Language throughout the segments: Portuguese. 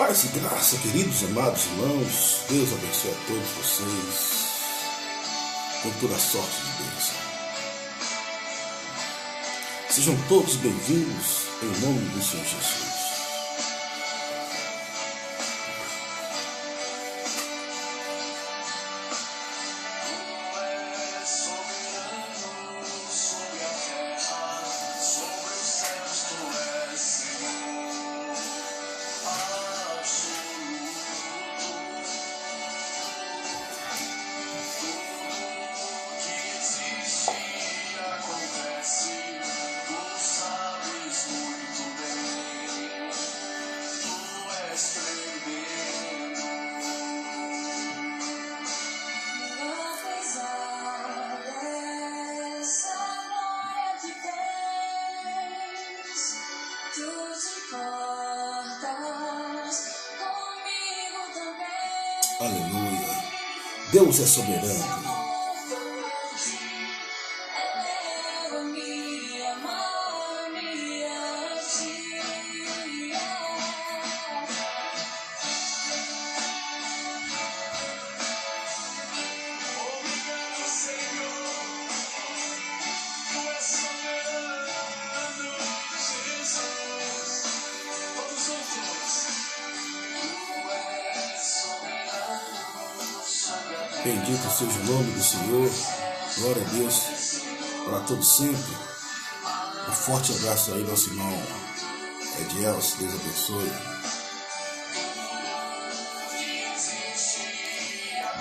Paz e graça, queridos amados irmãos, Deus abençoe a todos vocês com toda sorte de bênção. Sejam todos bem-vindos em nome do Senhor Jesus. Aleluia. Deus é soberano. Bendito seja o nome do Senhor. Glória a Deus para todos sempre. Um forte abraço aí, nosso irmão Edielson. Deus abençoe.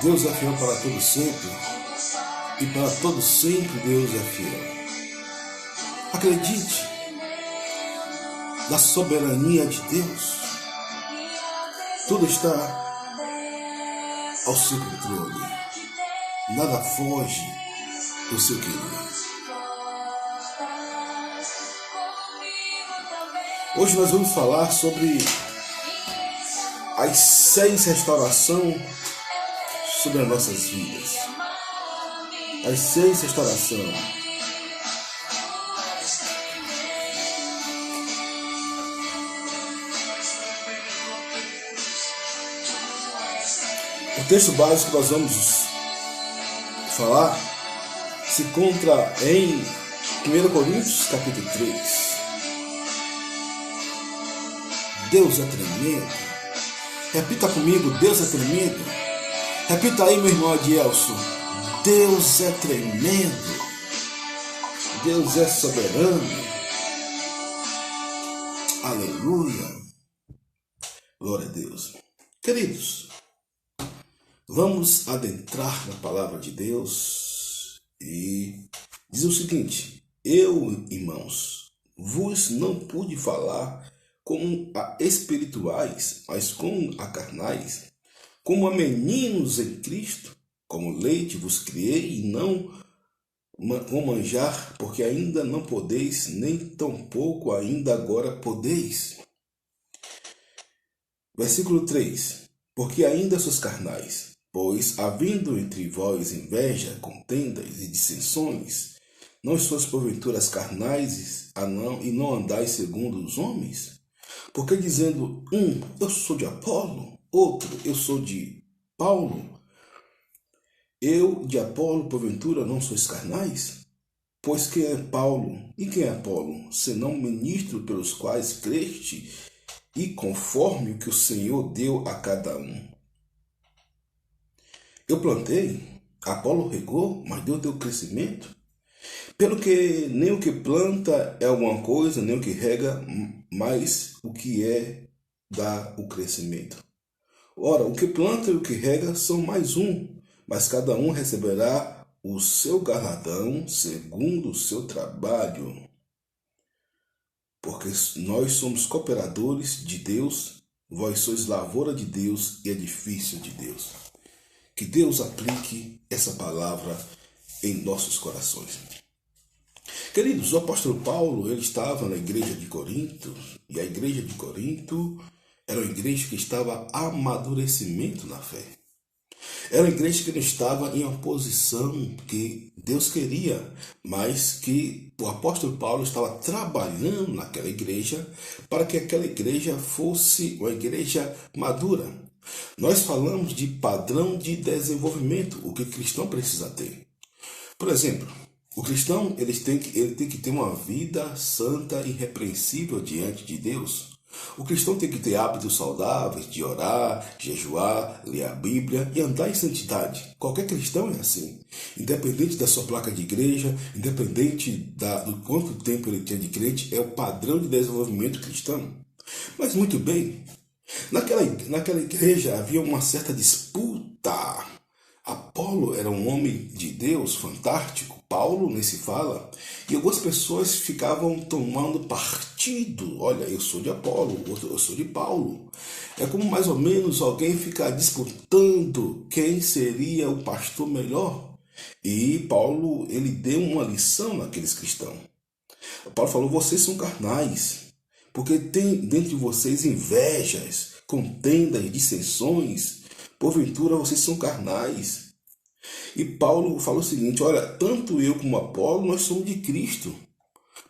Deus é fiel para todos sempre. E para todos sempre Deus é fiel. Acredite na soberania de Deus. Tudo está ao seu controle. Nada foge do seu querer. Hoje nós vamos falar sobre as 6 restaurações sobre as nossas vidas. As 6 restaurações. O texto básico que nós vamos falar se encontra em 1 Coríntios capítulo 3. Deus é tremendo. Repita comigo, Deus é tremendo. Repita aí, meu irmão Adielson. Deus é tremendo. Deus é soberano. Aleluia. Glória a Deus. Queridos, vamos adentrar na palavra de Deus e diz o seguinte: eu, irmãos, vos não pude falar como a espirituais, mas como a carnais, como a meninos em Cristo, como leite vos criei e não com manjar, porque ainda não podeis, nem tampouco ainda agora podeis. Versículo 3: porque ainda sois carnais. Pois, havendo entre vós inveja, contendas e dissensões, não sois porventura carnais e não andais segundo os homens? Porque dizendo eu sou de Apolo, outro, eu sou de Paulo, eu de Apolo, porventura, não sois carnais? Pois quem é Paulo e quem é Apolo, senão ministro pelos quais creste, e conforme o que o Senhor deu a cada um? Eu plantei, Apolo regou, mas Deus deu crescimento. Pelo que nem o que planta é alguma coisa, nem o que rega, mas o que dá o crescimento. Ora, o que planta e o que rega são mais um, mas cada um receberá o seu galardão segundo o seu trabalho. Porque nós somos cooperadores de Deus, vós sois lavoura de Deus e edifício de Deus. Que Deus aplique essa palavra em nossos corações. Queridos, o apóstolo Paulo, ele estava na igreja de Corinto, e a igreja de Corinto era uma igreja que estava em amadurecimento na fé. Era uma igreja que não estava em uma posição que Deus queria, mas que o apóstolo Paulo estava trabalhando naquela igreja para que aquela igreja fosse uma igreja madura. Nós falamos de padrão de desenvolvimento, o que o cristão precisa ter. Por exemplo, o cristão ele tem que ter uma vida santa e irrepreensível diante de Deus. O cristão tem que ter hábitos saudáveis de orar, jejuar, ler a Bíblia e andar em santidade. Qualquer cristão é assim. Independente da sua placa de igreja, independente do quanto tempo ele tinha de crente, é o padrão de desenvolvimento cristão. Mas muito bem, naquela igreja havia uma certa disputa. Apolo era um homem de Deus fantástico, Paulo nem se fala, e algumas pessoas ficavam tomando partido. Olha, eu sou de Apolo, eu sou de Paulo. É como mais ou menos alguém ficar disputando quem seria o pastor melhor. E Paulo, ele deu uma lição naqueles cristãos. Paulo falou, vocês são carnais, porque tem dentro de vocês invejas, contendas, dissensões. Porventura vocês são carnais. E Paulo falou o seguinte, olha, tanto eu como Apolo, nós somos de Cristo.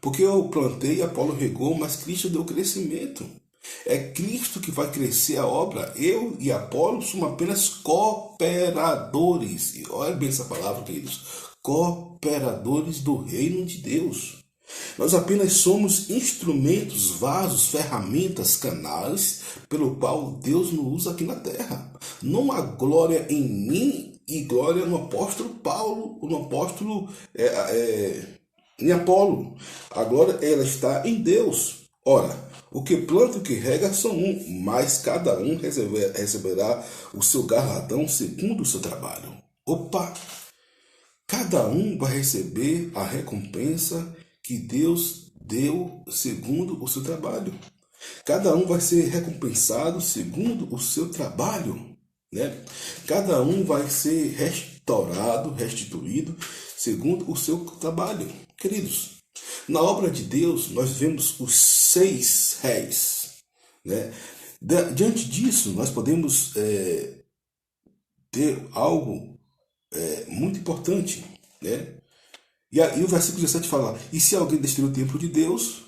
Porque eu plantei, Apolo regou, mas Cristo deu crescimento. É Cristo que vai crescer a obra. Eu e Apolo somos apenas cooperadores. E olha bem essa palavra, queridos. Cooperadores do reino de Deus. Nós apenas somos instrumentos, vasos, ferramentas, canais pelo qual Deus nos usa aqui na terra. Não há glória em mim e glória no apóstolo Paulo, no apóstolo em Apolo. A glória ela está em Deus. Ora, o que planta e o que rega são um, mas cada um receberá o seu galardão segundo o seu trabalho. Opa! Cada um vai receber a recompensa que Deus deu segundo o seu trabalho. Cada um vai ser recompensado segundo o seu trabalho, né? Cada um vai ser restaurado, restituído segundo o seu trabalho. Queridos, na obra de Deus nós vemos os 6 réis, né? Diante disso nós podemos ter algo muito importante, né? E aí o versículo 17 fala, e se alguém destruir o templo de Deus,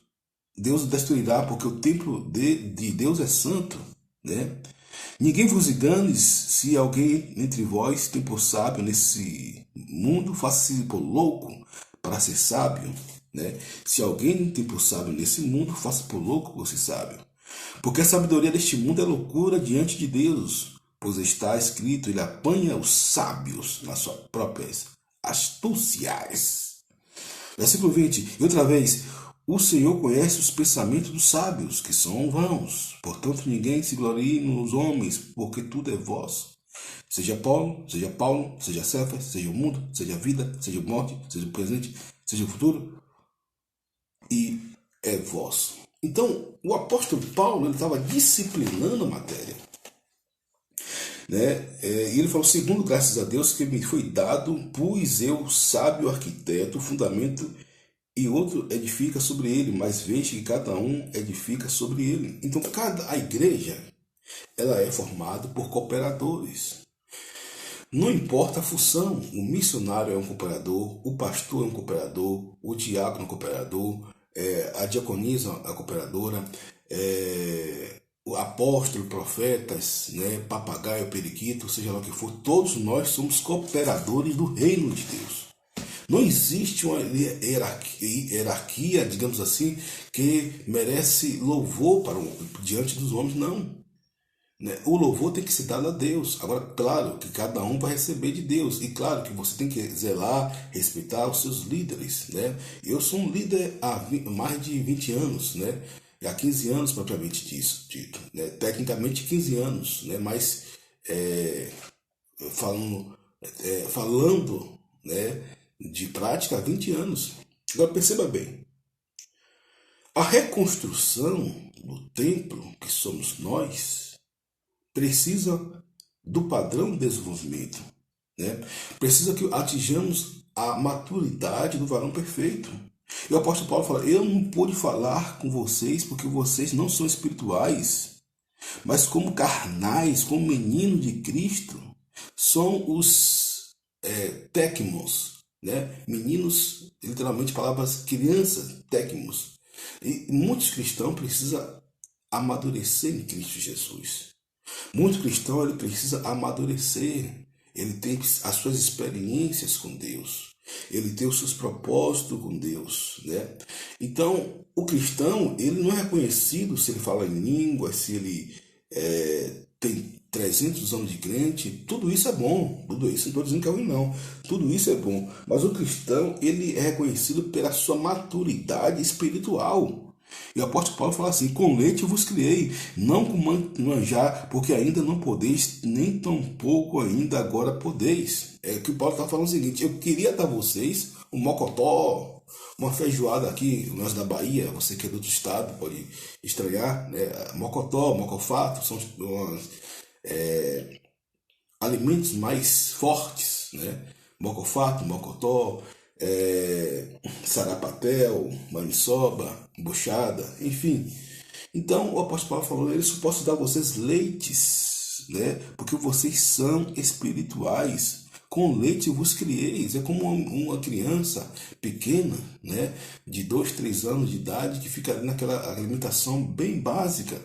Deus o destruirá, porque o templo de Deus é santo, né? Ninguém vos engane, se alguém entre vós tem por sábio nesse mundo, faça-se por louco para ser sábio, né? Se alguém tem por sábio nesse mundo, faça por louco por ser sábio. Porque a sabedoria deste mundo é loucura diante de Deus, pois está escrito, ele apanha os sábios nas suas próprias astúcias. Versículo 20, e outra vez, o Senhor conhece os pensamentos dos sábios, que são vãos. Portanto, ninguém se glorie nos homens, porque tudo é vosso. Seja Paulo, seja Cefas, seja o mundo, seja a vida, seja a morte, seja o presente, seja o futuro, e é vosso. Então, o apóstolo Paulo estava disciplinando a matéria. Né? E ele falou, segundo graças a Deus que me foi dado, pus eu, sábio arquiteto, o fundamento, e outro edifica sobre ele, mas veja que cada um edifica sobre ele. Então, a igreja ela é formada por cooperadores. Não importa a função, o missionário é um cooperador, o pastor é um cooperador, o diácono é um cooperador, a diaconisa é uma cooperadora, o apóstolo, profetas, né, papagaio, periquito, seja lá o que for, todos nós somos cooperadores do reino de Deus. Não existe uma hierarquia, digamos assim, que merece louvor diante dos homens, não. Né? O louvor tem que ser dado a Deus. Agora, claro que cada um vai receber de Deus. E claro que você tem que zelar, respeitar os seus líderes. Né? Eu sou um líder há mais de 20 anos, né? Há 15 anos propriamente dito, né? Tecnicamente 15 anos, né? Mas falando né, de prática há 20 anos. Agora perceba bem, a reconstrução do templo, que somos nós, precisa do padrão de desenvolvimento, né? Precisa que atinjamos a maturidade do varão perfeito. E o apóstolo Paulo fala, eu não pude falar com vocês porque vocês não são espirituais, mas como carnais, como meninos de Cristo, são os tecmos, né? Meninos, literalmente palavras crianças, técnicos. E muitos cristãos precisam amadurecer em Cristo Jesus. Muito cristão ele precisa amadurecer. Ele tem as suas experiências com Deus. Ele tem os seus propósitos com Deus, né? Então, o cristão, ele não é reconhecido se ele fala em língua, se ele tem 300 anos de crente. Tudo isso é bom. Tudo isso, não estou dizendo que é ruim, não. Tudo isso é bom. Mas o cristão, ele é reconhecido pela sua maturidade espiritual. E o apóstolo Paulo fala assim: com leite vos criei, não com manjar, porque ainda não podeis, nem tampouco ainda agora podeis. É que o Paulo está falando o seguinte: eu queria dar a vocês um mocotó, uma feijoada aqui, nós da Bahia, você que é do outro estado pode estranhar, né? Mocotó, mocofato, são alimentos mais fortes, né? Mocofato, mocotó, sarapatel, maniçoba, buchada, enfim. Então o apóstolo Paulo falou: eu só posso dar a vocês leites, né? Porque vocês são espirituais. Com leite vos crieis. É como uma criança pequena, né? De 2, 3 anos de idade, que fica naquela alimentação bem básica.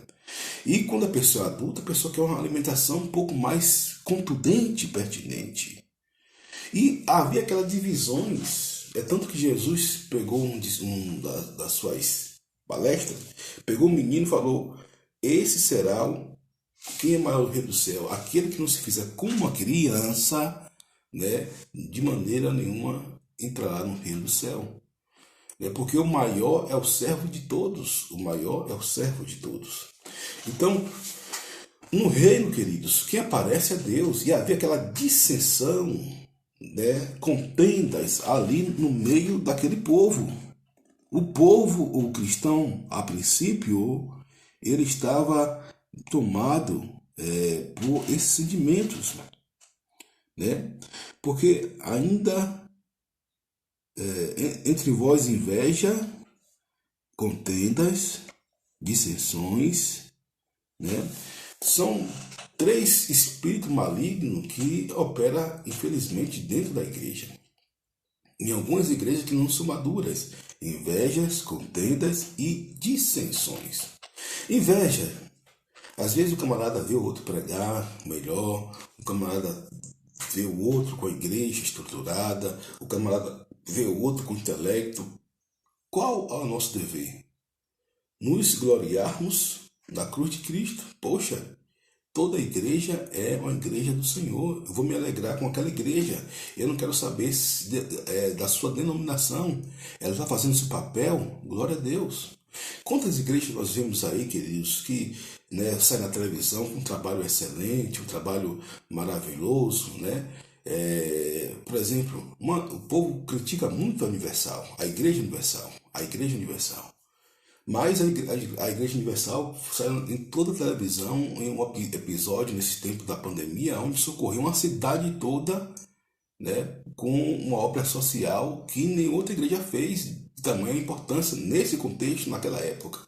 E quando a pessoa é adulta, a pessoa quer uma alimentação um pouco mais contundente, pertinente. E havia aquelas divisões. É tanto que Jesus pegou das suas palestras, pegou o menino e falou: esse será quem é maior do reino do céu? Aquele que não se fizer como uma criança, né, de maneira nenhuma entrará no reino do céu. Porque o maior é o servo de todos. O maior é o servo de todos. Então, no reino, queridos, quem aparece é Deus. E havia aquela dissensão, né, contendas ali no meio daquele povo. O povo, o cristão, a princípio, ele estava tomado por esses sentimentos, né? Porque ainda entre vós inveja, contendas, dissensões, né? São 3 espíritos malignos que operam, infelizmente, dentro da igreja. Em algumas igrejas que não são maduras: invejas, contendas e dissensões. Inveja. Às vezes o camarada vê o outro pregar melhor, o camarada vê o outro com a igreja estruturada, o camarada vê o outro com intelecto. Qual é o nosso dever? Nos gloriarmos na cruz de Cristo. Poxa, toda igreja é uma igreja do Senhor. Eu vou me alegrar com aquela igreja. Eu não quero saber da sua denominação. Ela está fazendo esse papel. Glória a Deus. Quantas igrejas nós vemos aí, queridos, que, né, saem na televisão com um trabalho excelente, um trabalho maravilhoso, né? Por exemplo, o povo critica muito a Universal, a Igreja Universal, a Igreja Universal. Mas a Igreja Universal saiu em toda a televisão em um episódio nesse tempo da pandemia, onde socorreu uma cidade toda, né, com uma obra social que nenhuma outra igreja fez de tamanha importância nesse contexto, naquela época.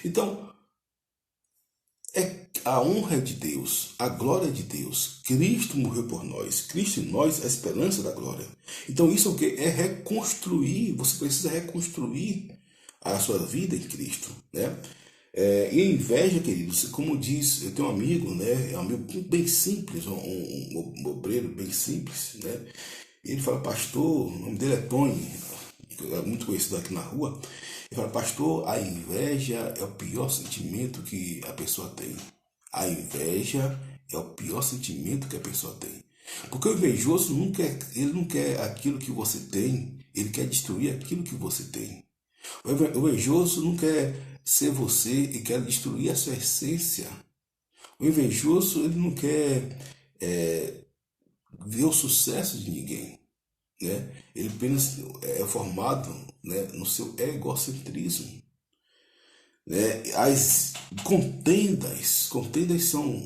Então, a honra é de Deus, a glória é de Deus. Cristo morreu por nós, Cristo em nós é a esperança da glória. Então isso é o que? É reconstruir, você precisa reconstruir a sua vida em Cristo, né? E a inveja, queridos, como diz, eu tenho um amigo, né? É um amigo bem simples, um obreiro bem simples, né? Ele fala: pastor, o nome dele é Tony, é muito conhecido aqui na rua. Ele fala: pastor, a inveja é o pior sentimento que a pessoa tem. A inveja é o pior sentimento que a pessoa tem. Porque o invejoso ele não quer aquilo que você tem, ele quer destruir aquilo que você tem. O invejoso não quer ser você e quer destruir a sua essência. O invejoso ele não quer ver o sucesso de ninguém, né? Ele apenas é formado, né, no seu egocentrismo, né? As contendas são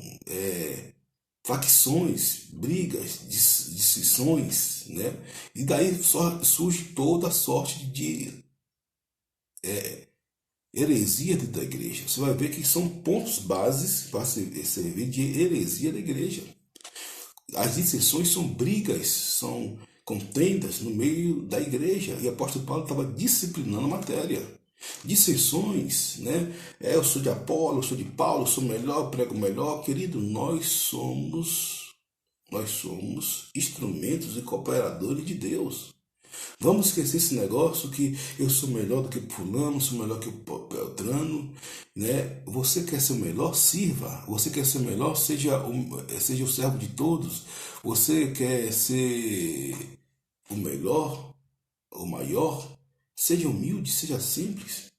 facções, brigas, discussões, né? E daí surge toda sorte de heresia dentro da igreja. Você vai ver que são pontos bases para servir de heresia da igreja. As dissensões são brigas, são contendas no meio da igreja. E o apóstolo Paulo estava disciplinando a matéria. Dissensões, né? Eu sou de Apolo, eu sou de Paulo, eu sou melhor, eu prego melhor. Querido, nós somos instrumentos e cooperadores de Deus. Vamos esquecer esse negócio que eu sou melhor do que fulano, sou melhor que o Beltrano, né? Você quer ser o melhor? Sirva. Você quer ser o melhor? Seja o servo de todos. Você quer ser o melhor, o maior? Seja humilde, seja simples.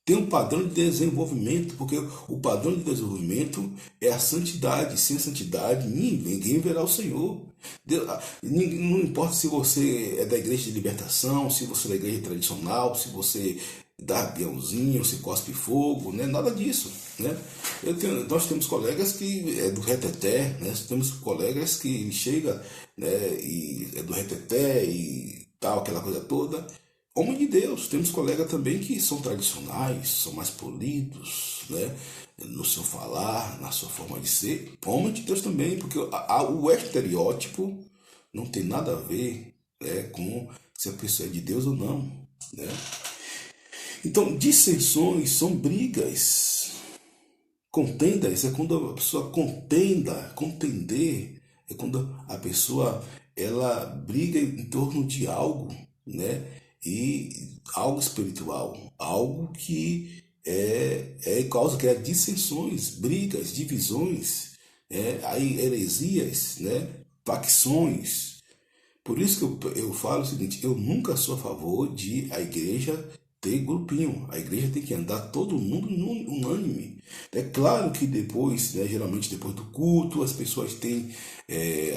Tem um padrão de desenvolvimento, porque o padrão de desenvolvimento é a santidade. Sem a santidade, ninguém verá o Senhor. Não importa se você é da igreja de libertação, se você é da igreja tradicional, se você dá peãozinho, se cospe fogo, né? Nada disso, né? Nós temos colegas que é do reteté, né? Temos colegas que chega, né, e é do reteté e tal, aquela coisa toda. Homem de Deus, temos colegas também que são tradicionais, são mais polidos, né? No seu falar, na sua forma de ser. Homem de Deus também, porque o estereótipo não tem nada a ver, né, com se a pessoa é de Deus ou não, né? Então, dissensões são brigas. Contendas é quando a pessoa contender é quando a pessoa ela briga em torno de algo, né? E algo espiritual, algo que causa que é dissensões, brigas, divisões, aí heresias, né? Facções. Por isso que eu falo o seguinte: eu nunca sou a favor de a igreja ter grupinho. A igreja tem que andar todo mundo unânime. É claro que depois, né, geralmente depois do culto, as pessoas têm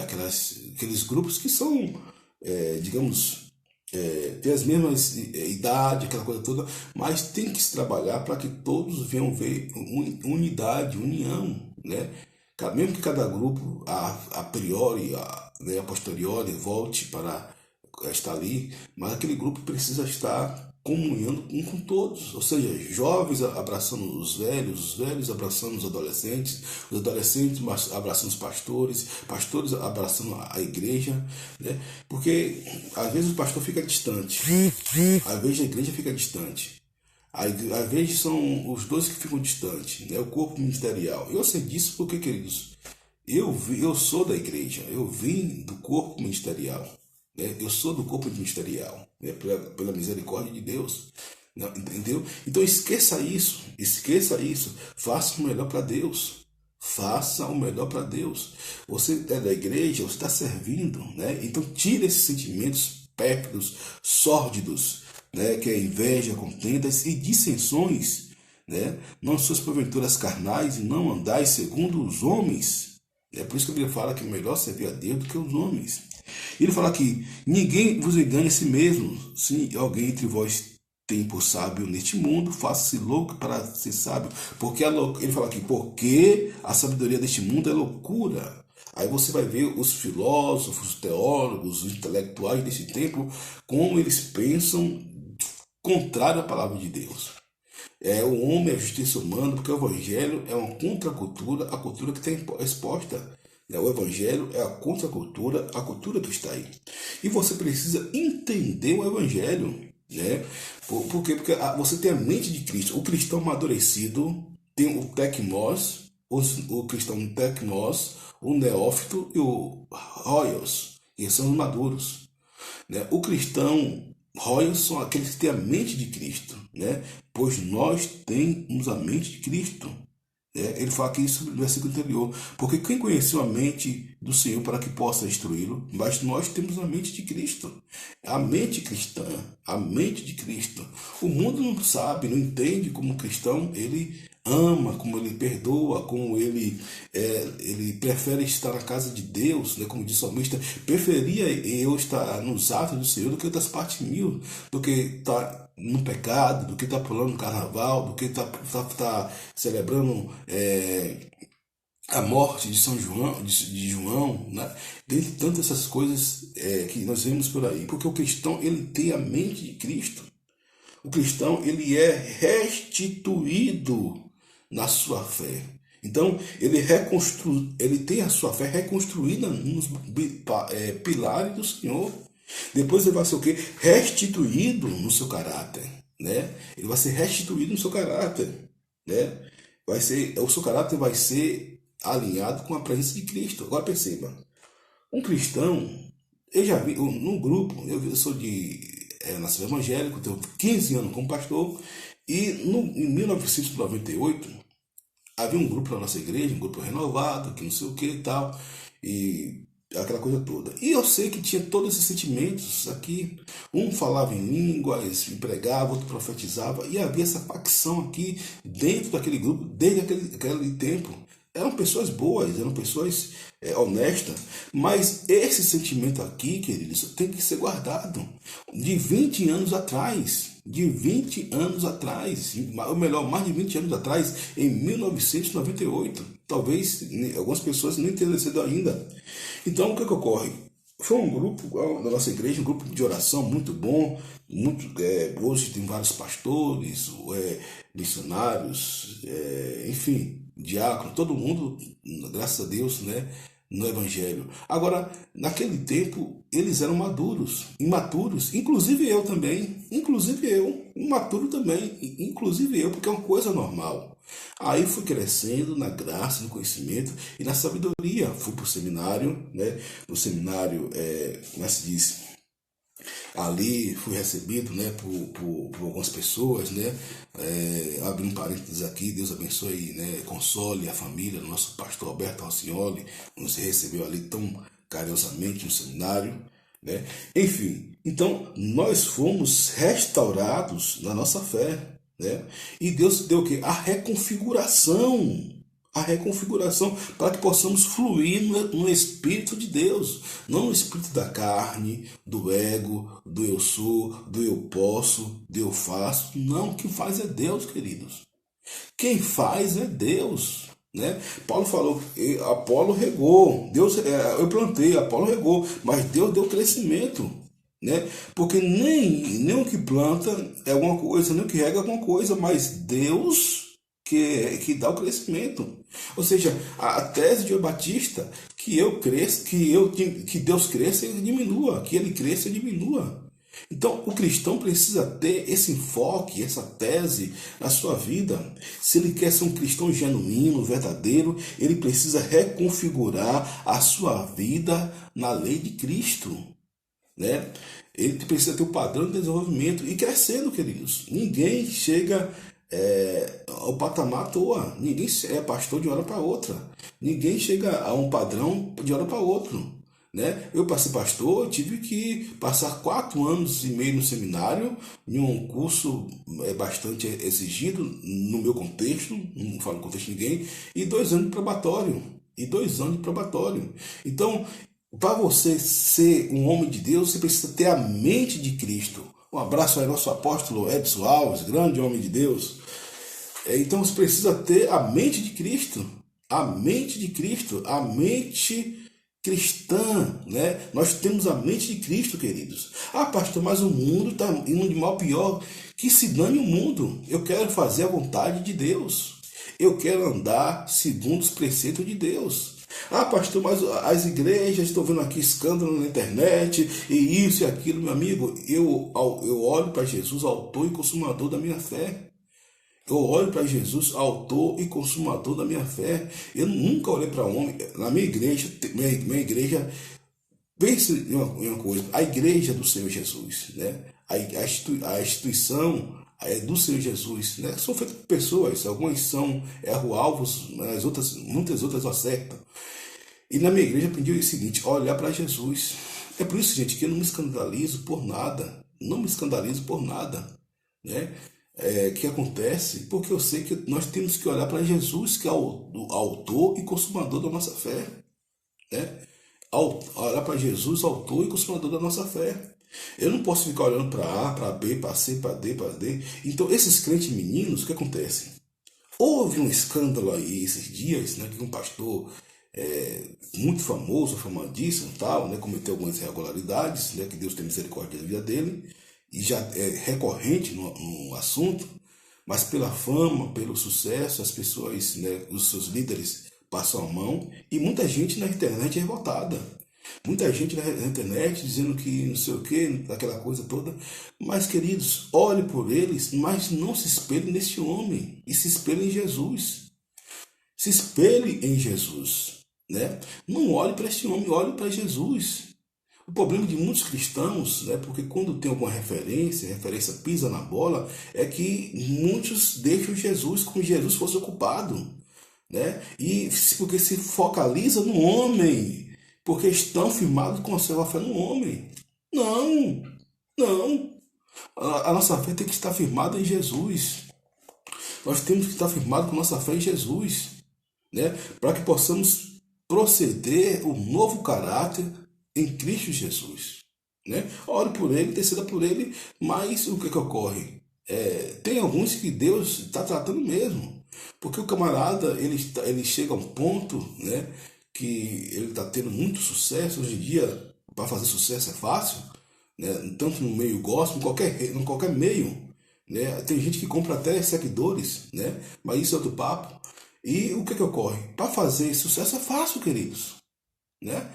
aqueles grupos que são, digamos, tem as mesmas idade, aquela coisa toda, mas tem que se trabalhar para que todos venham ver unidade, união, né? Mesmo que cada grupo a priori, né, a posteriori volte para estar ali, mas aquele grupo precisa estar comunhando um com todos, ou seja, jovens abraçando os velhos abraçando os adolescentes abraçando os pastores, pastores abraçando a igreja, né? Porque às vezes o pastor fica distante, às vezes a igreja fica distante, às vezes são os dois que ficam distantes, né? O corpo ministerial. Eu sei disso porque, queridos, eu sou da igreja, eu vim do corpo ministerial. Eu sou do corpo ministerial, né, pela misericórdia de Deus, né, entendeu? Então esqueça isso, faça o melhor para Deus, faça o melhor para Deus. Você é da igreja, você está servindo, né? Então tire esses sentimentos pérfidos, sórdidos, né, que é inveja, contendas e dissensões, né? Não suas porventuras carnais e não andais segundo os homens. É por isso que a Bíblia fala que é melhor servir a Deus do que os homens. Ele fala que ninguém vos engane a si mesmo. Se alguém entre vós tem por sábio neste mundo, faça-se louco para ser sábio. Ele fala aqui, porque a sabedoria deste mundo é loucura. Aí você vai ver os filósofos, os teólogos, os intelectuais desse tempo, como eles pensam contrário à palavra de Deus. O homem é a justiça humana, porque o evangelho é uma contracultura, a cultura que está exposta. O evangelho é a contracultura, a cultura que está aí. E você precisa entender o evangelho, né? Por quê? Porque você tem a mente de Cristo. O cristão amadurecido tem o teknos, o cristão teknos, o neófito e o hoios, que são os maduros, né? O cristão hoios são aqueles que têm a mente de Cristo, né? Pois nós temos a mente de Cristo. Ele fala aqui isso no versículo anterior, porque quem conheceu a mente do Senhor para que possa instruí-lo? Mas nós temos a mente de Cristo, a mente cristã, a mente de Cristo. O mundo não sabe, não entende como o cristão ele ama, como ele perdoa, como ele prefere estar na casa de Deus, né? Como diz o salmista, preferia eu estar nos atos do Senhor do que das partes mil, do que estar no pecado, do que estar pulando no carnaval, do que estar celebrando a morte de São João, de João, né? Dentre tantas essas coisas que nós vemos por aí, porque o cristão ele tem a mente de Cristo. O cristão ele é restituído na sua fé. Então ele tem a sua fé reconstruída nos pilares do Senhor. Depois ele vai ser o quê? Restituído no seu caráter, né? Ele vai ser restituído no seu caráter, né? O seu caráter vai ser alinhado com a presença de Cristo. Agora perceba, um cristão, eu já vi num grupo, eu sou de nascido evangélico, tenho 15 anos como pastor, e em 1998 havia um grupo na nossa igreja, um grupo renovado, que não sei o que e tal, e aquela coisa toda. E eu sei que tinha todos esses sentimentos aqui. Um falava em línguas, pregava, outro profetizava, e havia essa facção aqui dentro daquele grupo, desde aquele tempo. Eram pessoas boas, eram pessoas honestas, mas esse sentimento aqui, queridos, tem que ser guardado. De 20 anos atrás, ou melhor, mais de 20 anos atrás, em 1998. Talvez algumas pessoas nem tenham nascido ainda. Então, o que ocorre? Foi um grupo da nossa igreja, um grupo de oração muito bom, hoje tem vários pastores, missionários, enfim, diácono, todo mundo, graças a Deus, né, no Evangelho. Agora, naquele tempo, eles eram maduros, imaturos, inclusive eu também, imaturo também, inclusive eu, porque é uma coisa normal. Aí fui crescendo na graça, no conhecimento e na sabedoria. Fui para o seminário, né? No seminário, como se diz, ali fui recebido, né, por algumas pessoas, né? Abrindo um parênteses aqui, Deus abençoe, né, console a família, nosso pastor Alberto Alcioli, nos recebeu ali tão carinhosamente no seminário, né? Enfim, então nós fomos restaurados na nossa fé, né? E Deus deu o quê? A reconfiguração para que possamos fluir no Espírito de Deus, não no espírito da carne, do ego, do eu sou, do eu posso, do eu faço. Não, quem faz é Deus, queridos. Quem faz é Deus, né? Paulo falou, Apolo regou, Deus, eu plantei, Apolo regou, mas Deus deu crescimento, né? Porque nem o que planta é alguma coisa, nem o que rega é alguma coisa, mas Deus que dá o crescimento. Ou seja, a tese de João Batista, que eu cresça, que Deus cresça e diminua, que ele cresça e diminua. Então, o cristão precisa ter esse enfoque, essa tese na sua vida. Se ele quer ser um cristão genuíno, verdadeiro, ele precisa reconfigurar a sua vida na lei de Cristo, né? Ele precisa ter o padrão de desenvolvimento e crescendo, queridos. Ninguém chega ao patamar à toa. Ninguém é pastor de uma hora para outra. Ninguém chega a um padrão de uma hora para outro, né? Eu, para ser pastor, tive que passar 4 anos e meio no seminário, em um curso bastante exigido no meu contexto, não falo no contexto de ninguém, e 2 anos de probatório. Então, para você ser um homem de Deus, você precisa ter a mente de Cristo. Um abraço aí ao nosso apóstolo Edson Alves, grande homem de Deus. Então você precisa ter a mente de Cristo, a mente cristã, né? Nós temos a mente de Cristo, queridos. Ah, pastor, mas o mundo está indo de mal pior. Que se dane o mundo. Eu quero fazer a vontade de Deus. Eu quero andar segundo os preceitos de Deus. Ah, pastor, mas as igrejas, estou vendo aqui escândalo na internet, e isso e aquilo, meu amigo. Eu olho para Jesus, autor e consumador da minha fé. Eu olho para Jesus, autor e consumador da minha fé. Eu nunca olhei para homem. Na minha igreja, pense em uma coisa, a igreja do Senhor Jesus, né? A instituição do Senhor Jesus, né? São feitas por pessoas, algumas são alvos, muitas outras acertam. E na minha igreja aprendi o seguinte: olhar para Jesus. É por isso, gente, que eu não me escandalizo por nada. Né? Que acontece porque eu sei que nós temos que olhar para Jesus, que é o autor e consumador da nossa fé, né? Olhar para Jesus, autor e consumador da nossa fé. Eu não posso ficar olhando para A, para B, para C, para D, para D. Então, esses crentes meninos, o que acontece? Houve um escândalo aí esses dias, né, que um pastor muito famoso, famadíssimo, tal, né, cometeu algumas irregularidades, né, que Deus tem misericórdia da vida dele, e já é recorrente no assunto, mas pela fama, pelo sucesso, as pessoas, né, os seus líderes passam a mão, e muita gente na internet é revoltada. Muita gente na internet dizendo que não sei o que, aquela coisa toda. Mas, queridos, olhe por eles, mas não se espelhe neste homem. E se espelhe em Jesus. Se espelhe em Jesus. Né? Não olhe para este homem, olhe para Jesus. O problema de muitos cristãos, né, porque quando tem alguma referência, a referência pisa na bola, é que muitos deixam Jesus como se Jesus fosse ocupado, né? E porque se focaliza no homem, porque estão firmados com a sua fé no homem. Não, não. A nossa fé tem que estar firmada em Jesus. Nós temos que estar firmados com a nossa fé em Jesus, né? Para que possamos proceder o novo caráter em Cristo Jesus, né? Ore por ele, decida por ele, mas o que ocorre? Tem alguns que Deus está tratando mesmo, porque o camarada ele chega a um ponto, né, que ele está tendo muito sucesso hoje em dia. Para fazer sucesso é fácil, né? Tanto no meio gospel, em qualquer meio, né? Tem gente que compra até seguidores, né? Mas isso é outro papo. E o que ocorre? Para fazer sucesso é fácil, queridos, né?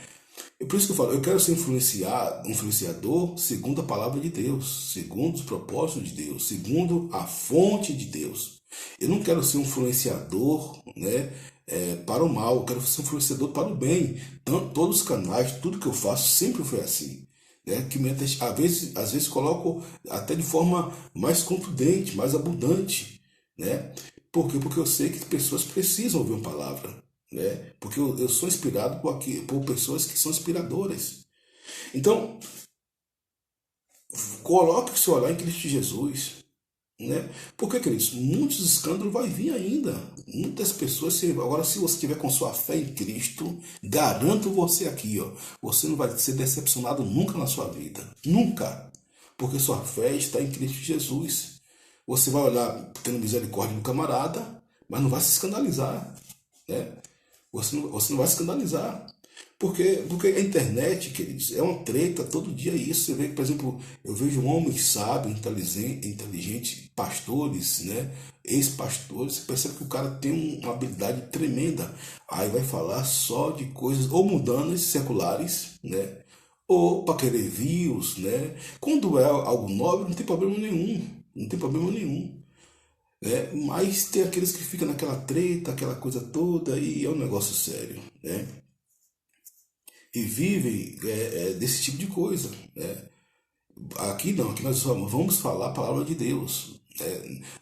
É por isso que eu falo, eu quero ser influenciador segundo a palavra de Deus, segundo os propósitos de Deus, segundo a fonte de Deus. Eu não quero ser um influenciador, né, para o mal, eu quero ser um influenciador para o bem. Então, todos os canais, tudo que eu faço sempre foi assim. Né, que às vezes coloco até de forma mais contundente, mais abundante. Né? Por quê? Porque eu sei que pessoas precisam ouvir uma palavra, né? Porque eu sou inspirado por pessoas que são inspiradoras. Então, coloque o seu olhar em Cristo Jesus, né? Porque, queridos, muitos escândalos vai vir ainda. Muitas pessoas, agora se você tiver com sua fé em Cristo, garanto você aqui, ó, você não vai ser decepcionado nunca na sua vida. Nunca. Porque sua fé está em Cristo Jesus. Você vai olhar tendo misericórdia do camarada, mas não vai se escandalizar, né? Você não vai se escandalizar. Porque a internet, queridos, é uma treta todo dia isso. Você vê que, por exemplo, eu vejo homens sábios, inteligentes, pastores, né? Ex-pastores, você percebe que o cara tem uma habilidade tremenda. Aí vai falar só de coisas ou mundanas, seculares, né? Ou para querer views, né? Quando é algo nobre, não tem problema nenhum. Não tem problema nenhum. Né? Mas tem aqueles que ficam naquela treta, aquela coisa toda, e é um negócio sério, né? E vivem desse tipo de coisa, né? Aqui não, aqui nós vamos falar a palavra de Deus.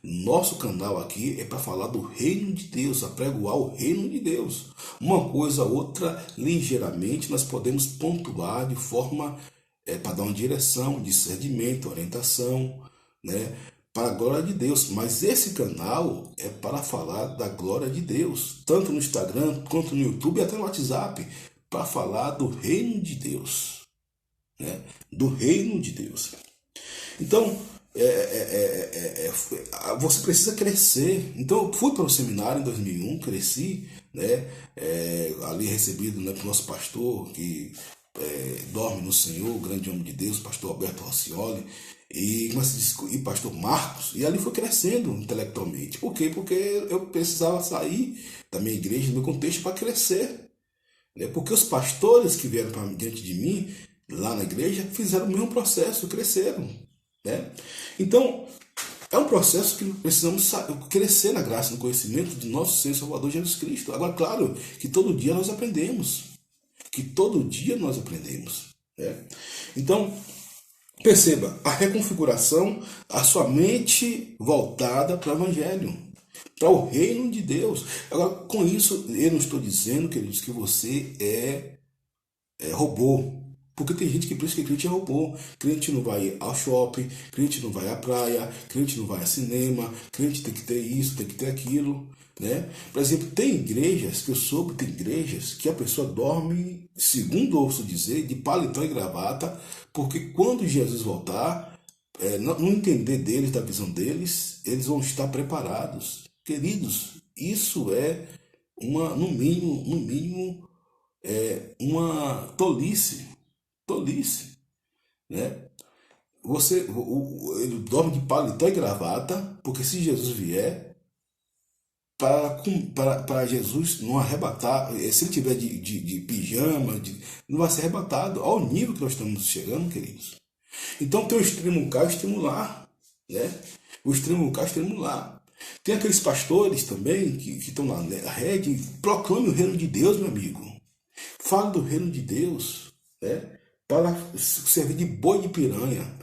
Nosso canal aqui é para falar do reino de Deus, apregoar o reino de Deus. Uma coisa, outra, ligeiramente nós podemos pontuar de forma para dar uma direção, discernimento, orientação, né? Para a glória de Deus. Mas esse canal é para falar da glória de Deus, tanto no Instagram quanto no YouTube e até no WhatsApp, para falar do reino de Deus, né? Do reino de Deus. Então, você precisa crescer. Então, eu fui para o seminário em 2001, cresci, né? Ali recebido, né, pelo nosso pastor, que dorme no Senhor, o grande homem de Deus, pastor Alberto Rossioli, e pastor Marcos, e ali foi crescendo intelectualmente. Por quê? Porque eu precisava sair da minha igreja, do meu contexto, para crescer. Né? Porque os pastores que vieram diante de mim, lá na igreja, fizeram o mesmo processo, cresceram. Né? Então, é um processo que precisamos crescer na graça, no conhecimento de nosso Senhor e Salvador Jesus Cristo. Agora, claro que todo dia nós aprendemos. Que todo dia nós aprendemos. Né? Então, perceba, a reconfiguração, a sua mente voltada para o Evangelho, para o reino de Deus. Agora, com isso, eu não estou dizendo, queridos, que você é robô. Porque tem gente que pensa que crente é robô. Crente não vai ao shopping, crente não vai à praia, crente não vai ao cinema, crente tem que ter isso, tem que ter aquilo. Né? Por exemplo, tem igrejas, que eu soube, tem igrejas que a pessoa dorme, segundo ouço dizer, de paletó e gravata, porque quando Jesus voltar, no entender deles, da visão deles, eles vão estar preparados. Queridos, isso é no mínimo, uma tolice, né? Ele dorme de paletó e gravata, porque se Jesus vier, para Jesus não arrebatar, se ele tiver de pijama, não vai ser arrebatado ao nível que nós estamos chegando, queridos. Então tem o extremo cá e o extremo lá, né? O extremo cá e o extremo lá. Tem aqueles pastores também que estão na rede e proclamam o reino de Deus, meu amigo. Fala do reino de Deus, né? Para servir de boi de piranha.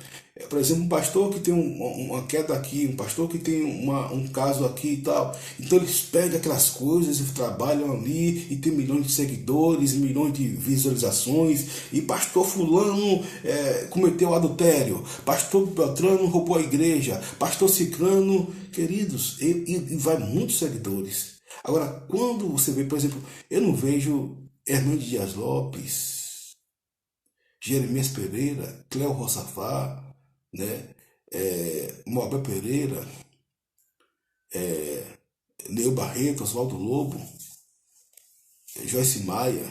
Por exemplo, um pastor que tem uma queda aqui, um pastor que tem um caso aqui e tal. Então eles pegam aquelas coisas e trabalham ali e tem milhões de seguidores, milhões de visualizações. E pastor fulano cometeu adultério, pastor Beltrano roubou a igreja, pastor Ciclano, queridos, e vai muitos seguidores. Agora, quando você vê, por exemplo, eu não vejo Hernandes Dias Lopes, Jeremias Pereira, Cléo Rossafá, né? Moabel Pereira, Neu Barreto, Oswaldo Lobo, Joyce Maia,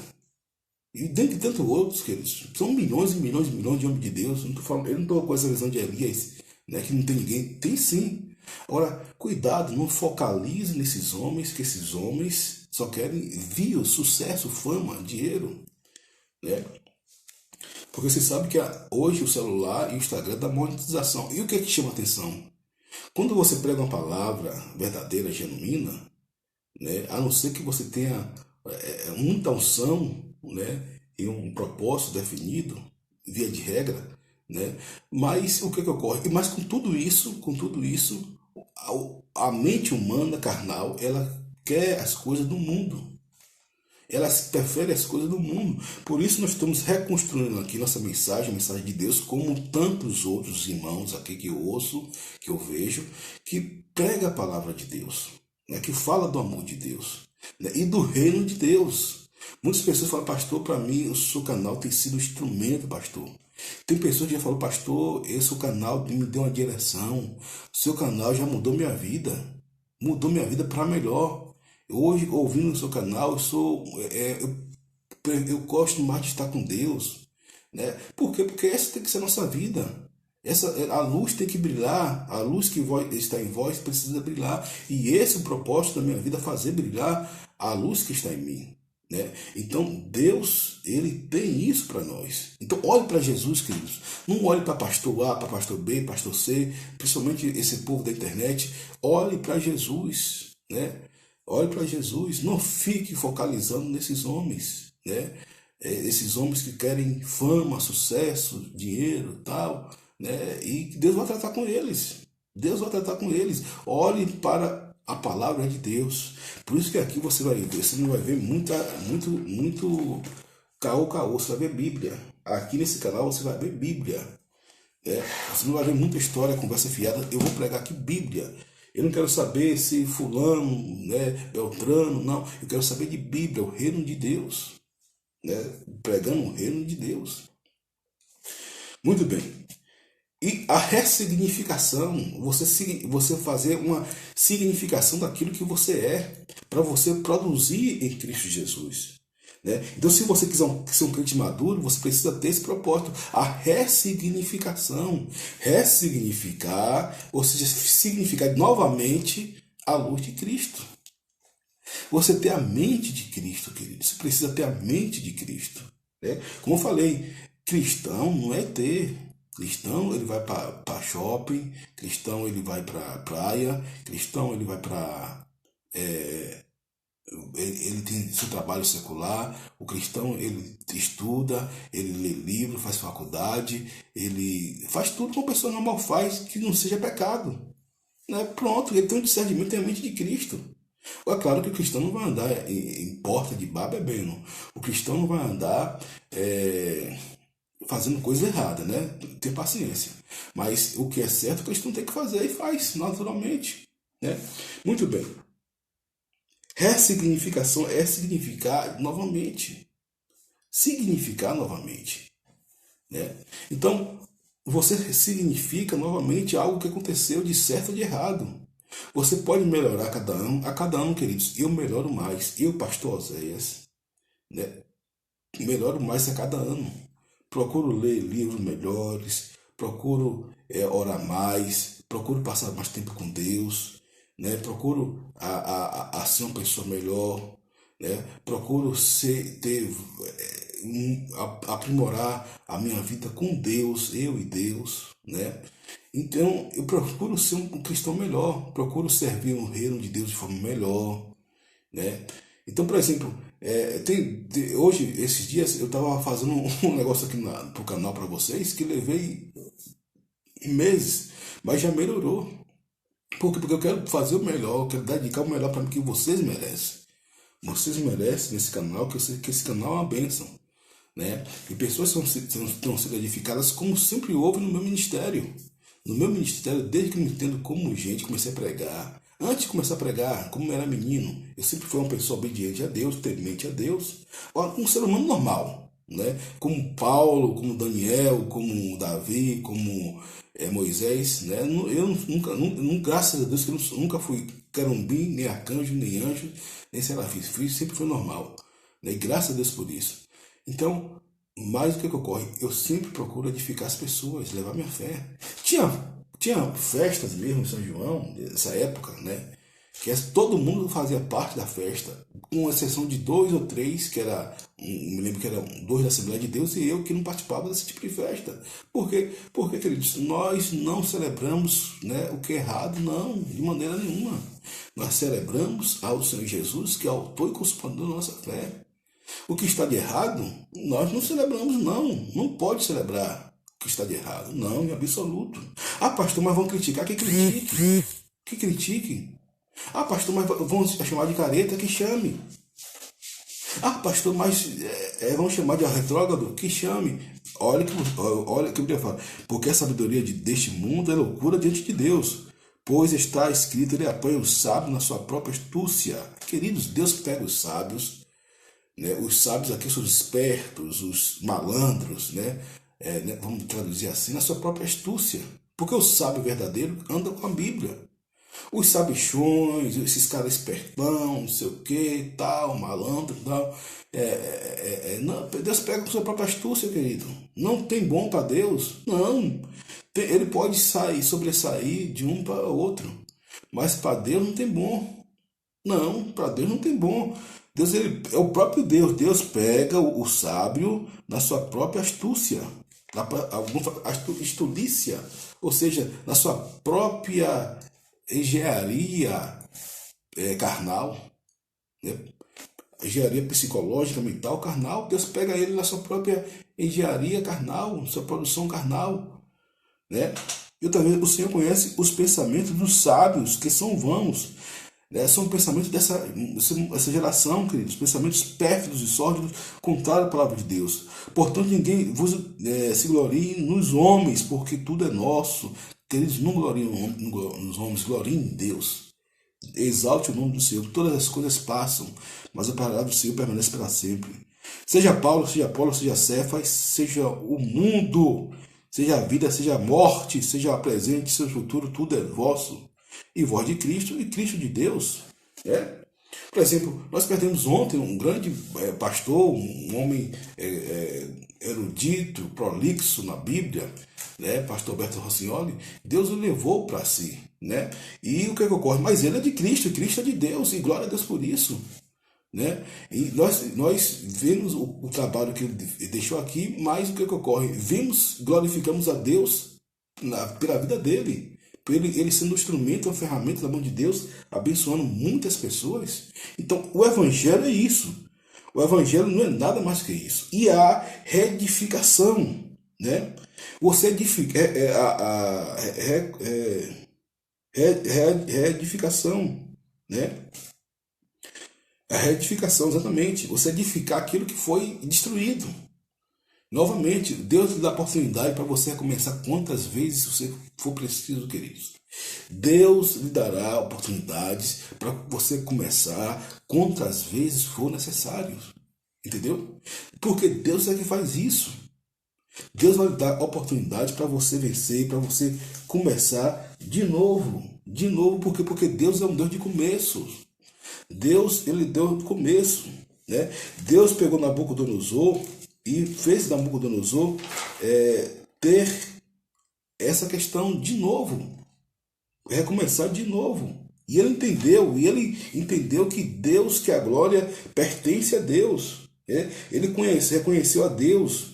e dentre tantos outros, queridos. São milhões e milhões e milhões de homens de Deus. Eu não estou com essa visão de Elias, né, que não tem ninguém. Tem sim. Agora, cuidado, não focalize nesses homens, que esses homens só querem views, sucesso, fama, dinheiro, né? Porque você sabe que hoje o celular e o Instagram dá monetização. E o que é que chama atenção? Quando você prega uma palavra verdadeira, genuína, né, a não ser que você tenha muita unção, né, e um propósito definido, via de regra, né, mas o que é que ocorre? Mas com tudo isso, a mente humana, carnal, ela quer as coisas do mundo. Elas preferem as coisas do mundo. Por isso nós estamos reconstruindo aqui nossa mensagem, a mensagem de Deus, como tantos outros irmãos aqui que eu ouço, que eu vejo, que prega a palavra de Deus, né? Que fala do amor de Deus, né? E do reino de Deus. Muitas pessoas falam, pastor, para mim o seu canal tem sido um instrumento, pastor. Tem pessoas que já falam, pastor, esse canal me deu uma direção. O seu canal já mudou minha vida para melhor. Hoje, ouvindo o seu canal, eu gosto mais de estar com Deus, né? Por quê? Porque essa tem que ser a nossa vida. A luz tem que brilhar, a luz que está em vós precisa brilhar. E esse é o propósito da minha vida, fazer brilhar a luz que está em mim, né? Então, Deus, ele tem isso para nós. Então, olhe para Jesus, queridos. Não olhe para pastor A, para pastor B, pastor C, principalmente esse povo da internet. Olhe para Jesus, né? Olhe para Jesus, não fique focalizando nesses homens, né? Esses homens que querem fama, sucesso, dinheiro, tal, né? E Deus vai tratar com eles. Deus vai tratar com eles. Olhe para a palavra de Deus. Por isso que aqui você não vai ver muito caô, você vai ver Bíblia. Aqui nesse canal você vai ver Bíblia, né? Você não vai ver muita história, conversa fiada. Eu vou pregar aqui Bíblia. Eu não quero saber se fulano, né, Beltrano, não. Eu quero saber de Bíblia, o reino de Deus, né? Pregando o reino de Deus. Muito bem. E a ressignificação, você fazer uma significação daquilo que você é, para você produzir em Cristo Jesus, né? Então, se você quiser ser um crente maduro, você precisa ter esse propósito, a ressignificação. Ressignificar, ou seja, significar novamente a luz de Cristo. Você ter a mente de Cristo, querido. Você precisa ter a mente de Cristo, né? Como eu falei, cristão não é ter. Cristão, ele vai para shopping. Cristão, ele vai para praia. Cristão, ele vai para... ele tem seu trabalho secular. O cristão, ele estuda, ele lê livro, faz faculdade, ele faz tudo que uma pessoa normal faz, que não seja pecado, né? Pronto, ele tem um discernimento, tem a mente de Cristo. É claro que o cristão não vai andar em porta de bar bebendo. O cristão não vai andar fazendo coisa errada, né? Tem paciência. Mas o que é certo, o cristão tem que fazer e faz naturalmente, né? Muito bem. Ressignificação é significar novamente. Significar novamente, né? Então, você significa novamente algo que aconteceu de certo ou de errado. Você pode melhorar a cada ano, queridos. Eu melhoro mais. Eu, pastor Oséias, né? Melhoro mais a cada ano. Procuro ler livros melhores, procuro orar mais, procuro passar mais tempo com Deus, né? Procuro a ser uma pessoa melhor, né? Procuro aprimorar a minha vida com Deus, eu e Deus, né? Então eu procuro ser um cristão melhor, procuro servir o reino de Deus de forma melhor, né? Então, por exemplo, hoje, esses dias, eu estava fazendo um negócio aqui pro canal para vocês que levei meses, mas já melhorou. Por quê? Porque eu quero fazer o melhor, eu quero dedicar o melhor para mim que vocês merecem. Vocês merecem nesse canal, que eu sei que esse canal é uma bênção, né? E pessoas estão sendo edificadas como sempre houve no meu ministério. No meu ministério, desde que eu me entendo como gente, comecei a pregar. Antes de começar a pregar, como eu era menino, eu sempre fui uma pessoa obediente a Deus, temente a Deus. Um ser humano normal, né? Como Paulo, como Daniel, como Davi, como Moisés, né? Eu nunca, graças a Deus, que eu nunca fui querubim, nem arcanjo, nem anjo, nem serafim. Sempre foi normal, né? E graças a Deus por isso. Então, mas o que ocorre? Eu sempre procuro edificar as pessoas, levar minha fé. Tinha festas mesmo em São João, nessa época, né? Que todo mundo fazia parte da festa, com exceção de 2 ou 3, me lembro que eram 2 da Assembleia de Deus e eu que não participava desse tipo de festa. Por quê? Porque, queridos, nós não celebramos, né, o que é errado, não, de maneira nenhuma. Nós celebramos ao Senhor Jesus, que é autor e consumador da nossa fé. O que está de errado, nós não celebramos, não. Não pode celebrar o que está de errado. Não, em absoluto. Ah, pastor, mas vão criticar? Que critique. Que critique. Ah, pastor, mas vão chamar de careta? Que chame. Ah, pastor, mas vão chamar de retrógrado? Que chame. Olha que eu falo. Porque a sabedoria deste mundo é loucura diante de Deus. Pois está escrito, ele apoia o sábio na sua própria astúcia. Queridos, Deus pega os sábios, né? Os sábios aqui são os espertos, os malandros, né? Vamos traduzir assim, na sua própria astúcia. Porque o sábio verdadeiro anda com a Bíblia. Os sabichões, esses caras espertão, não sei o que, tal, malandro, tal. Não, Deus pega com sua própria astúcia, querido. Não tem bom para Deus? Não. Ele pode sobressair de um para outro. Mas para Deus não tem bom. Não, para Deus não tem bom. Deus, ele é o próprio Deus. Deus pega o sábio na sua própria astúcia, astulícia, ou seja, na sua própria engenharia carnal, né? Engenharia psicológica, mental, carnal. Deus pega ele na sua própria engenharia carnal, sua produção carnal, né? E também o Senhor conhece os pensamentos dos sábios, que são vãos. São pensamentos dessa geração, queridos, pensamentos pérfidos e sórdidos, contrários à palavra de Deus. Portanto, ninguém vos se glorie nos homens, porque tudo é nosso. Queridos, não gloriem nos homens, gloriem em Deus. Exalte o nome do Senhor. Todas as coisas passam, mas a palavra do Senhor permanece para sempre. Seja Paulo, seja Apolo, seja Cefas, seja o mundo, seja a vida, seja a morte, seja a presente, seja o futuro, tudo é vosso. E voz de Cristo e Cristo de Deus. Por exemplo, nós perdemos ontem um grande pastor, um homem erudito, prolixo na Bíblia, né? Pastor Alberto Rossignoli. Deus o levou para si, né? E o que ocorre? Mas ele é de Cristo, e Cristo é de Deus, e glória a Deus por isso, né? E nós vemos o trabalho que ele deixou aqui, mas o que ocorre? Glorificamos a Deus pela vida dele. Ele sendo um instrumento, uma ferramenta da mão de Deus, abençoando muitas pessoas. Então, o Evangelho é isso. O Evangelho não é nada mais que isso. E a reedificação, né? Você edifica, reedificação, né? A reedificação, exatamente. Você edificar aquilo que foi destruído. Novamente, Deus lhe dá oportunidade para você recomeçar quantas vezes você for preciso, queridos. Deus lhe dará oportunidades para você começar quantas vezes for necessário. Entendeu? Porque Deus é que faz isso. Deus vai lhe dar oportunidade para você vencer, para você começar de novo. De novo, porque Deus é um Deus de começos. Deus, ele deu no começo, né? Deus pegou Nabucodonosor e fez Nabucodonosor ter essa questão de novo, recomeçar de novo, E ele entendeu que Deus, que a glória pertence a Deus. Ele reconheceu a Deus.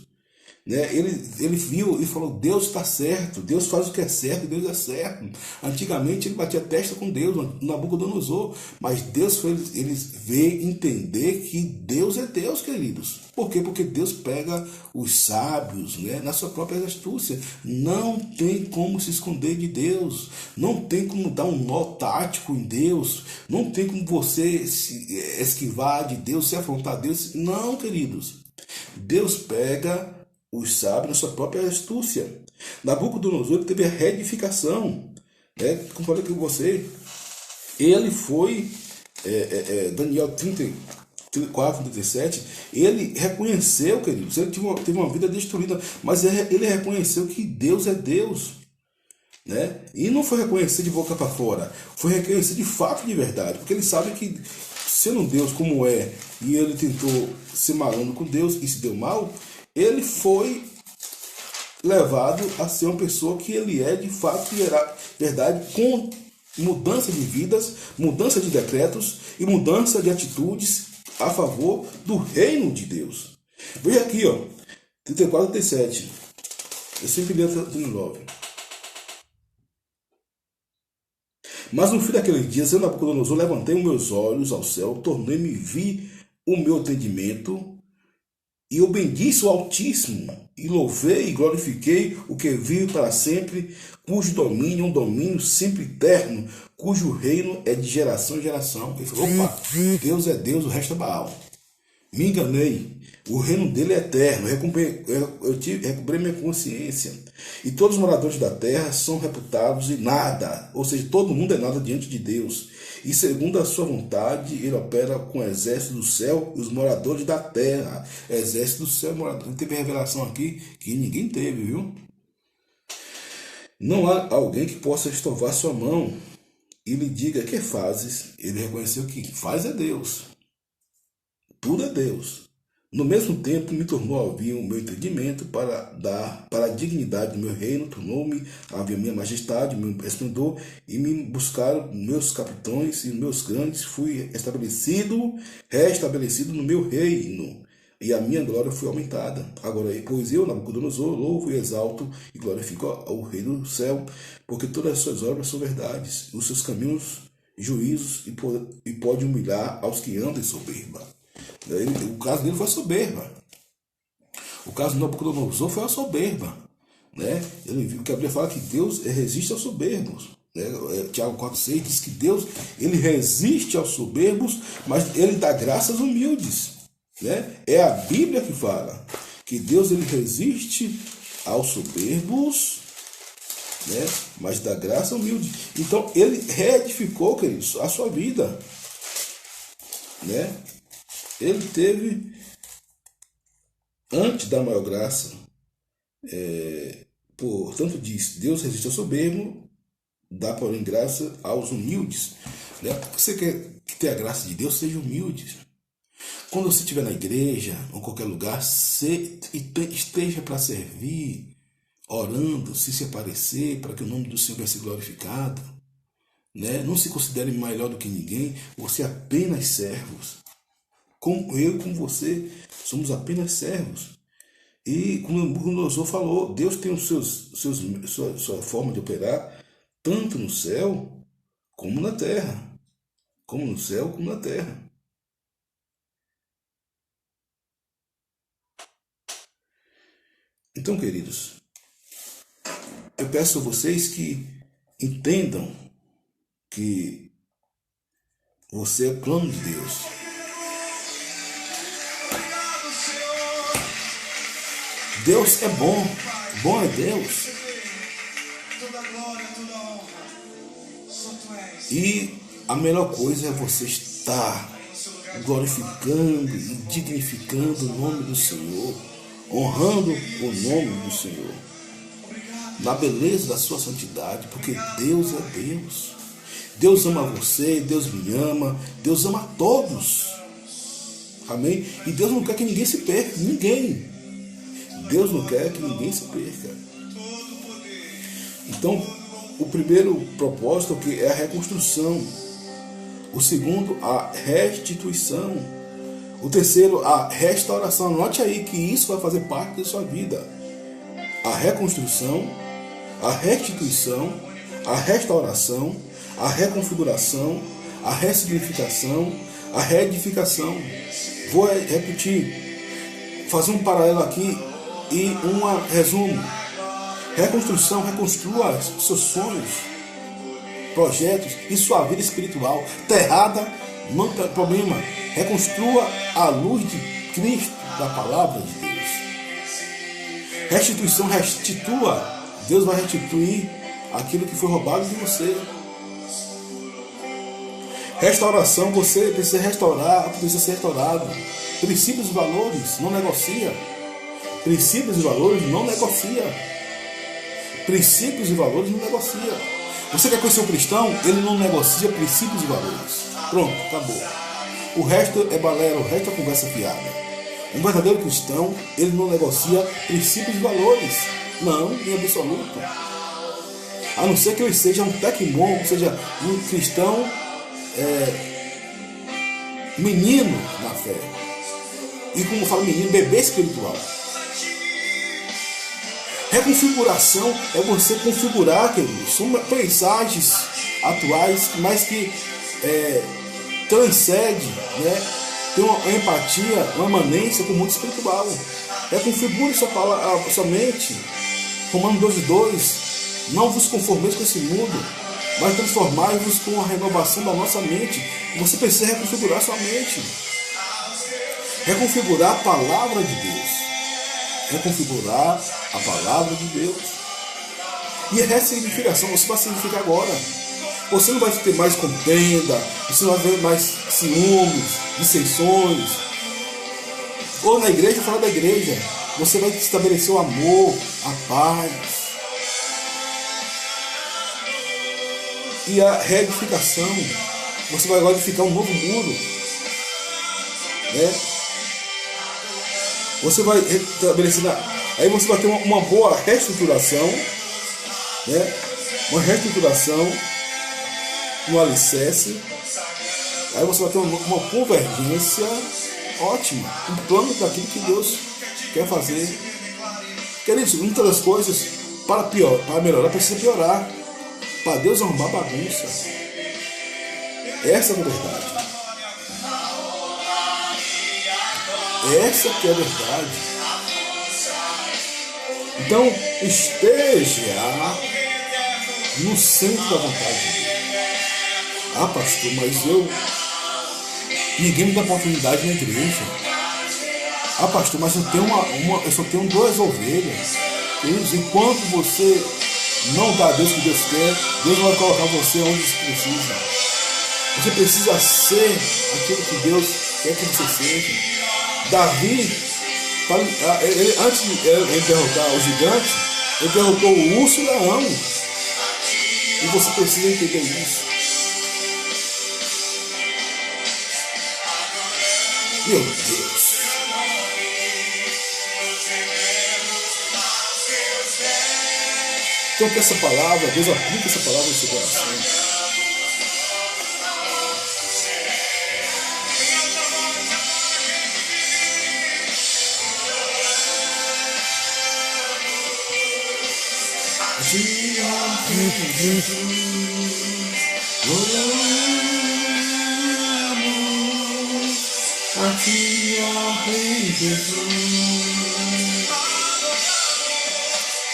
Ele viu e falou: Deus está certo, Deus faz o que é certo, Deus é certo. Antigamente ele batia testa com Deus, Nabucodonosor, mas Deus fez eles ver, entender que Deus é Deus, queridos. Por quê? Porque Deus pega os sábios, na sua própria astúcia. Não tem como se esconder de Deus, não tem como dar um nó tático em Deus, não tem como você se esquivar de Deus, se afrontar a Deus. Não, queridos. Deus pega os sábios na sua própria astúcia. Nabucodonosor teve a reedificação. Como falei com você, ele foi, Daniel 34, 37, ele reconheceu, queridos, ele teve uma vida destruída, mas ele reconheceu que Deus é Deus. E não foi reconhecer de boca para fora, foi reconhecer de fato, de verdade, porque ele sabe que, sendo um Deus como é, e ele tentou ser malandro com Deus e se deu mal, ele foi levado a ser uma pessoa que ele é de fato e verdade, com mudança de vidas, mudança de decretos e mudança de atitudes a favor do reino de Deus. Veja aqui, 34, 37. Eu sempre li até 39. Mas no fim daqueles dias, eu, Nabucodonosor, levantei os meus olhos ao céu, tornei-me vi o meu entendimento, e eu bendice o Altíssimo, e louvei e glorifiquei o que vive para sempre, cujo domínio é um domínio sempre eterno, cujo reino é de geração em geração. Ele falou: opa, Deus é Deus, o resto é Baal. Me enganei, o reino dele é eterno, recuperei minha consciência. E todos os moradores da terra são reputados e nada, ou seja, todo mundo é nada diante de Deus. E segundo a sua vontade, ele opera com o exército do céu e os moradores da terra. Exército do céu e moradores. Ele teve revelação aqui que ninguém teve, viu? Não há alguém que possa estorvar sua mão e lhe diga: que fazes? Ele reconheceu que faz é Deus. Tudo é Deus. No mesmo tempo, me tornou a ouvir o meu entendimento para a dignidade do meu reino, tornou-me a ver minha majestade, meu esplendor, e me buscaram meus capitães e meus grandes, fui restabelecido no meu reino, e a minha glória foi aumentada. Agora, pois eu, Nabucodonosor, louvo e exalto e glorifico ao Rei do céu, porque todas as suas obras são verdades, os seus caminhos, juízos, e pode humilhar aos que andam em soberba. O caso dele foi a soberba. O caso do Nabucodonosor foi a soberba. Ele viu que a Bíblia fala que Deus resiste aos soberbos. Tiago 4,6 diz que Deus ele resiste aos soberbos, mas ele dá graça aos humildes. É a Bíblia que fala que Deus ele resiste aos soberbos, mas dá graça aos humildes. Então ele reedificou, queridos, a sua vida. Ele teve, antes da maior graça, portanto diz: Deus resiste ao soberbo, dá porém graça aos humildes. Você quer ter a graça de Deus, seja humilde. Quando você estiver na igreja ou qualquer lugar, esteja para servir, orando, se aparecer, para que o nome do Senhor venha ser glorificado. Não se considere melhor do que ninguém, você é apenas servos. Como eu e como você, somos apenas servos. E como o Nabucodonosor falou, Deus tem sua forma de operar, tanto no céu como na terra. Como no céu, como na terra. Então, queridos, eu peço a vocês que entendam que você é plano de Deus. Deus é bom, bom é Deus. E a melhor coisa é você estar glorificando e dignificando o nome do Senhor, honrando o nome do Senhor, na beleza da sua santidade, porque Deus é Deus. Deus ama você, Deus me ama, Deus ama a todos. Amém? E Deus não quer que ninguém se perca, ninguém. Deus não quer que ninguém se perca. Então, o primeiro propósito, que é a reconstrução. O segundo, a restituição. O terceiro, a restauração. Note aí que isso vai fazer parte da sua vida. A reconstrução, a restituição, a restauração, a reconfiguração, a ressignificação, a reedificação. Vou repetir, fazer um paralelo aqui e um resumo. Reconstrução, reconstrua os seus sonhos, projetos e sua vida espiritual. Está errada, não tem problema. Reconstrua à luz de Cristo, da palavra de Deus. Restituição, restitua. Deus vai restituir aquilo que foi roubado de você. Restauração, você precisa restaurar, precisa ser restaurado. Princípios e valores, não negocia. Princípios e valores, não negocia. Princípios e valores, não negocia. Você quer conhecer um cristão? Ele não negocia princípios e valores. Pronto, acabou. O resto é balela, o resto é conversa fiada. Um verdadeiro cristão, ele não negocia princípios e valores. Não, em absoluto. A não ser que ele seja um tecmon, ou seja, um cristão menino na fé. E como eu falo menino, bebê espiritual. Reconfiguração é você configurar, queridos. São mensagens atuais, mas que transcende, né? Tem uma empatia, uma emanência com o mundo espiritual. Reconfigure sua mente. Romanos 12:2. Não vos conformeis com esse mundo, mas transformai-vos com a renovação da nossa mente. Você precisa reconfigurar sua mente. Reconfigurar a palavra de Deus. Reconfigurar a palavra de Deus. E a ressignificação, você vai significar agora. Você não vai ter mais contenda, você não vai ver mais ciúmes, dissensões. Ou na igreja, fora da igreja, você vai estabelecer o amor, a paz. E a reedificação, você vai agora edificar um novo muro, né? Você vai estabelecer, aí você vai ter uma boa reestruturação, né? Uma reestruturação no alicerce. Aí você vai ter uma convergência ótima, um plano daquilo que Deus quer fazer. Queridos, muitas das coisas para melhorar precisa piorar. Para Deus arrumar bagunça. Essa é a verdade. Essa que é a verdade. Então, esteja no centro da vontade de Deus. Ah, pastor, mas ninguém me dá oportunidade na igreja. Ah, pastor, mas eu só tenho 2 ovelhas. Enquanto você não dá a Deus o que Deus quer, Deus vai colocar você onde você precisa. Você precisa ser aquilo que Deus quer que você seja. Davi, antes de ele derrotar o gigante, ele derrotou o urso e o leão. E você precisa entender isso. Meu Deus. Então que essa palavra, Deus aplica essa palavra no seu coração. Aqui, ó Rei Jesus,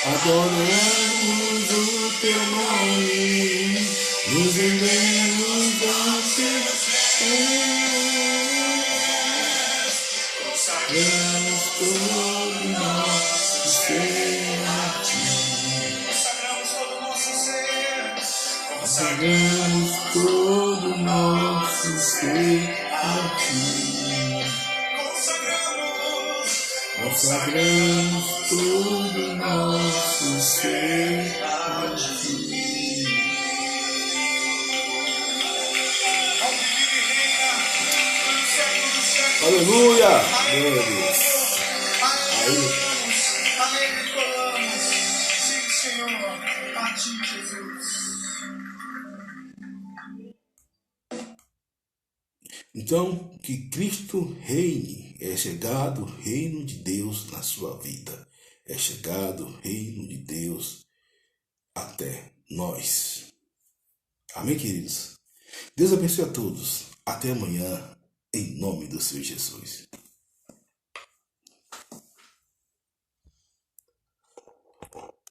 adoramos o teu nome, nos rendemos a teus pés, consagramos todo nosso ser a ti, consagramos todo nosso ser a ti. Consagramos todo nosso ser a ti. Aleluia! Meu Deus! Aí. Sim, Senhor. a ti, Jesus. Então, que Cristo reine, é chegado o reino de Deus na sua vida. É chegado o reino de Deus até nós. Amém, queridos? Deus abençoe a todos. Até amanhã, em nome do Senhor Jesus.